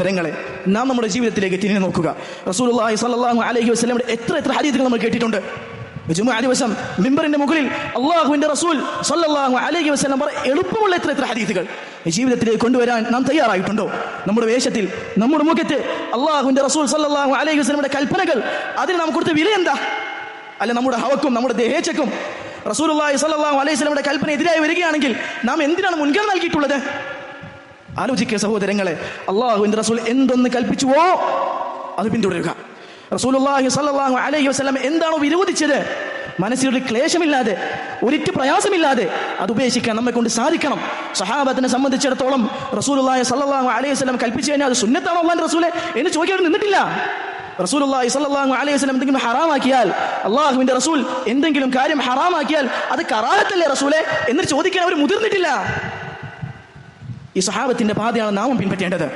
ങ്ങളെ നാം നമ്മുടെ ജീവിതത്തിലേക്ക് തിരിഞ്ഞു നോക്കുക. റസൂലുള്ളാഹി സ്വല്ലല്ലാഹു അലൈഹി വസല്ലമയുടെ എത്ര ഹദീസുകൾ നമ്മൾ കേട്ടിട്ടുണ്ട്. ജുമുഅ ദിവസം മിമ്പറിന്റെ മുകളിൽ അല്ലാഹുവിന്റെ റസൂൽ സ്വല്ലല്ലാഹു അലൈഹി വസല്ലം എളുപ്പമുള്ള എത്ര ഹദീസുകൾ ജീവിതത്തിലേക്ക് കൊണ്ടുവരാൻ നാം തയ്യാറായിട്ടുണ്ടോ? നമ്മുടെ വേഷത്തിൽ, നമ്മുടെ മുഖത്ത് അല്ലാഹുവിന്റെ റസൂൽ സ്വല്ലല്ലാഹു അലൈഹി വസല്ലമയുടെ കൽപ്പനകൾ, അതിന് നാം കൊടുത്ത വില എന്താ? അല്ല, നമ്മുടെ ഹവക്കും നമ്മുടെ ദേഹേച്ഛക്കും റസൂലുള്ളാഹി സ്വല്ലല്ലാഹു അലൈഹി വസല്ലമയുടെ കൽപ്പന എതിരായി വരികയാണെങ്കിൽ നാം എന്തിനാണ് മുൻഗണന നൽകിയിട്ടുള്ളത്? ആലോചിക്കുക സഹോദരങ്ങളെ. അല്ലാഹുവിന്റെ റസൂൽ എന്തൊന്ന് കൽപ്പിച്ചുവോ അത് പിന്തുടരുക. റസൂലുള്ളാഹി സ്വല്ലല്ലാഹു അലൈഹി വസല്ലം എന്താണോ വിരോധിച്ചത്, മനസ്സിലൊരു ക്ലേശമില്ലാതെ, ഒരിറ്റു പ്രയാസമില്ലാതെ അത് ഉപേക്ഷിക്കാൻ നമ്മെ കൊണ്ട് സാധിക്കണം. സഹാബത്തിനെ സംബന്ധിച്ചിടത്തോളം റസൂലുള്ളാഹി സ്വല്ലല്ലാഹു അലൈഹി വസല്ലം കൽപ്പിച്ചു കഴിഞ്ഞാൽ അത് സുന്നത്താണോ അല്ലാഹുവിന്റെ റസൂലെ എന്ന് ചോദിക്കാൻ നിന്നിട്ടില്ല. റസൂലുള്ളാഹി സ്വല്ലല്ലാഹു അലൈഹി വസല്ലം എന്തെങ്കിലും ഹറാമാക്കിയാൽ, അല്ലാഹുവിന്റെ റസൂൽ എന്തെങ്കിലും കാര്യം ഹറാമാക്കിയാൽ അത് കറാഹത്തല്ലേ റസൂലെ എന്ന് ചോദിക്കാൻ അവർ മുതിർന്നിട്ടില്ല. ഈ സഹാബത്തിന്റെ പാതയാണ് നാം പിൻപറ്റേണ്ടത്.